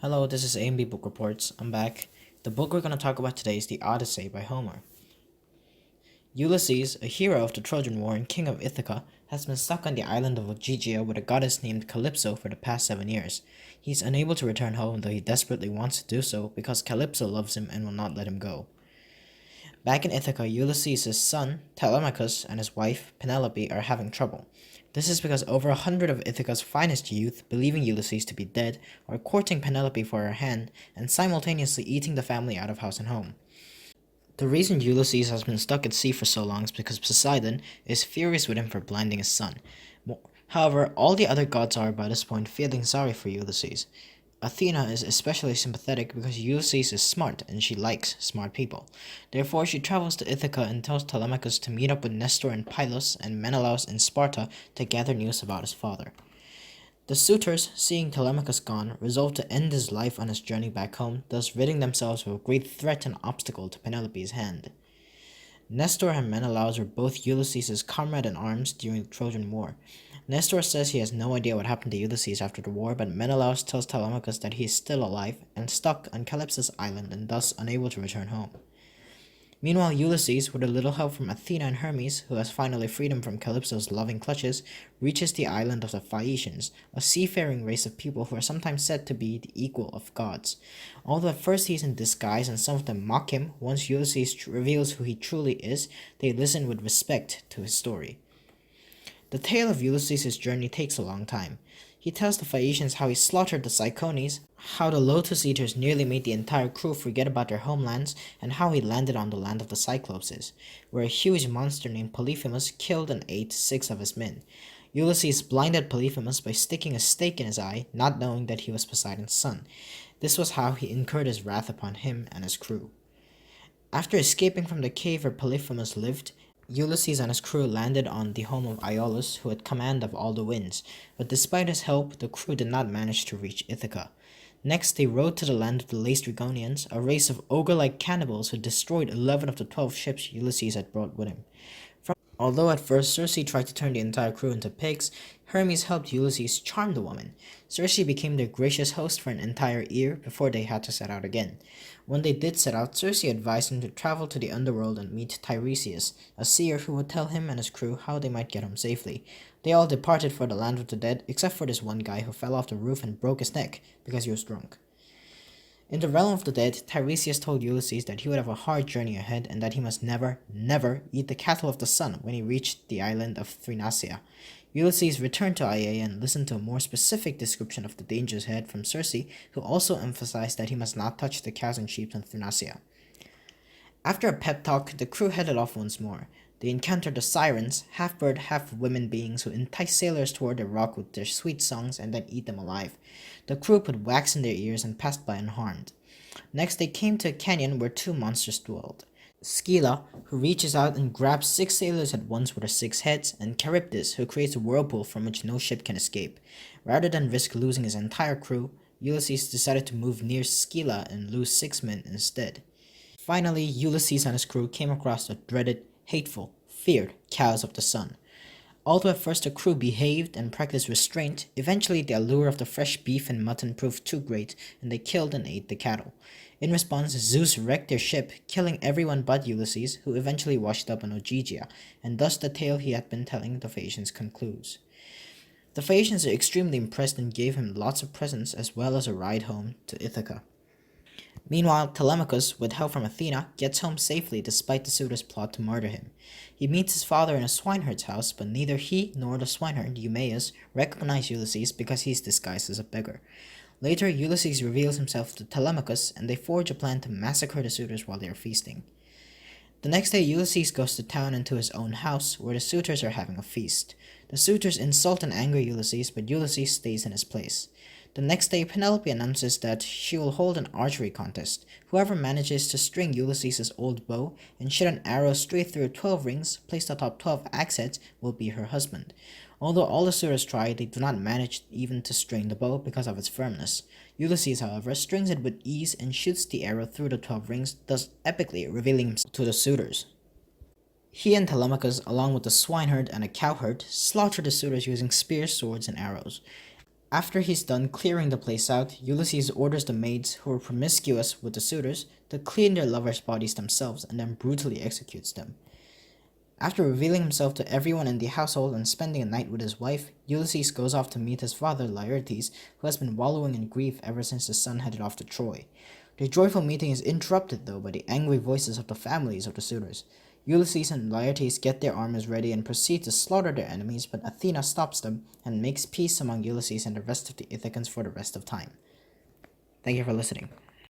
Hello, this is A&B Book Reports. I'm back. The book we're going to talk about today is The Odyssey by Homer. Ulysses, a hero of the Trojan War and king of Ithaca, has been stuck on the island of Ogygia with a goddess named Calypso for the past 7 years. He's unable to return home, though he desperately wants to do so because Calypso loves him and will not let him go. Back in Ithaca, Ulysses' son, Telemachus, and his wife, Penelope, are having trouble. This is because over 100 of Ithaca's finest youth, believing Ulysses to be dead, are courting Penelope for her hand and simultaneously eating the family out of house and home. The reason Ulysses has been stuck at sea for so long is because Poseidon is furious with him for blinding his son. However, all the other gods are by this point feeling sorry for Ulysses. Athena is especially sympathetic because Ulysses is smart and she likes smart people. Therefore, she travels to Ithaca and tells Telemachus to meet up with Nestor in Pylos and Menelaus in Sparta to gather news about his father. The suitors, seeing Telemachus gone, resolve to end his life on his journey back home, thus ridding themselves of a great threat and obstacle to Penelope's hand. Nestor and Menelaus were both Ulysses' comrade in arms during the Trojan War. Nestor says he has no idea what happened to Ulysses after the war, but Menelaus tells Telemachus that he is still alive and stuck on Calypso's island and thus unable to return home. Meanwhile, Ulysses, with a little help from Athena and Hermes, who has finally freed him from Calypso's loving clutches, reaches the island of the Phaeacians, a seafaring race of people who are sometimes said to be the equal of gods. Although at first he is in disguise and some of them mock him, once Ulysses reveals who he truly is, they listen with respect to his story. The tale of Ulysses' journey takes a long time. He tells the Phaeacians how he slaughtered the Cyclones, how the Lotus Eaters nearly made the entire crew forget about their homelands, and how he landed on the land of the Cyclopses, where a huge monster named Polyphemus killed and ate 6 of his men. Ulysses blinded Polyphemus by sticking a stake in his eye, not knowing that he was Poseidon's son. This was how he incurred his wrath upon him and his crew. After escaping from the cave where Polyphemus lived, Ulysses and his crew landed on the home of Iolaus, who had command of all the winds, but despite his help, the crew did not manage to reach Ithaca. Next, they rode to the land of the Laestrygonians, a race of ogre-like cannibals who destroyed 11 of the 12 ships Ulysses had brought with him. Although at first Circe tried to turn the entire crew into pigs, Hermes helped Ulysses charm the woman. Circe became their gracious host for an entire year before they had to set out again. When they did set out, Circe advised him to travel to the underworld and meet Tiresias, a seer who would tell him and his crew how they might get home safely. They all departed for the land of the dead, except for this one guy who fell off the roof and broke his neck because he was drunk. In the realm of the dead, Tiresias told Ulysses that he would have a hard journey ahead and that he must never, never eat the cattle of the sun when he reached the island of Thrinacia. Ulysses returned to Aiaia and listened to a more specific description of the dangers ahead from Circe, who also emphasized that he must not touch the cows and sheep in Thrinacia. After a pep talk, the crew headed off once more. They encountered the sirens, half-bird, half-women beings who entice sailors toward the rock with their sweet songs and then eat them alive. The crew put wax in their ears and passed by unharmed. Next, they came to a canyon where 2 monsters dwelled. Scylla, who reaches out and grabs 6 sailors at once with her 6 heads, and Charybdis, who creates a whirlpool from which no ship can escape. Rather than risk losing his entire crew, Ulysses decided to move near Scylla and lose 6 men instead. Finally, Ulysses and his crew came across the dreaded, hateful, feared cows of the sun. Although at first the crew behaved and practiced restraint, eventually the allure of the fresh beef and mutton proved too great, and they killed and ate the cattle. In response, Zeus wrecked their ship, killing everyone but Ulysses, who eventually washed up on Ogygia, and thus the tale he had been telling the Phaeacians concludes. The Phaeacians are extremely impressed and gave him lots of presents as well as a ride home to Ithaca. Meanwhile, Telemachus, with help from Athena, gets home safely despite the suitors' plot to murder him. He meets his father in a swineherd's house, but neither he nor the swineherd, Eumaeus, recognize Ulysses because he is disguised as a beggar. Later, Ulysses reveals himself to Telemachus, and they forge a plan to massacre the suitors while they are feasting. The next day, Ulysses goes to town and to his own house, where the suitors are having a feast. The suitors insult and anger Ulysses, but Ulysses stays in his place. The next day, Penelope announces that she will hold an archery contest. Whoever manages to string Ulysses' old bow and shoot an arrow straight through 12 rings placed atop 12 axe heads will be her husband. Although all the suitors try, they do not manage even to string the bow because of its firmness. Ulysses, however, strings it with ease and shoots the arrow through the 12 rings, thus epically revealing himself to the suitors. He and Telemachus, along with the swineherd and a cowherd, slaughter the suitors using spears, swords, and arrows. After he's done clearing the place out, Ulysses orders the maids, who are promiscuous with the suitors, to clean their lovers' bodies themselves and then brutally executes them. After revealing himself to everyone in the household and spending a night with his wife, Ulysses goes off to meet his father Laertes, who has been wallowing in grief ever since his son headed off to Troy. The joyful meeting is interrupted, though, by the angry voices of the families of the suitors. Ulysses and Laertes get their armors ready and proceed to slaughter their enemies, but Athena stops them and makes peace among Ulysses and the rest of the Ithacans for the rest of time. Thank you for listening.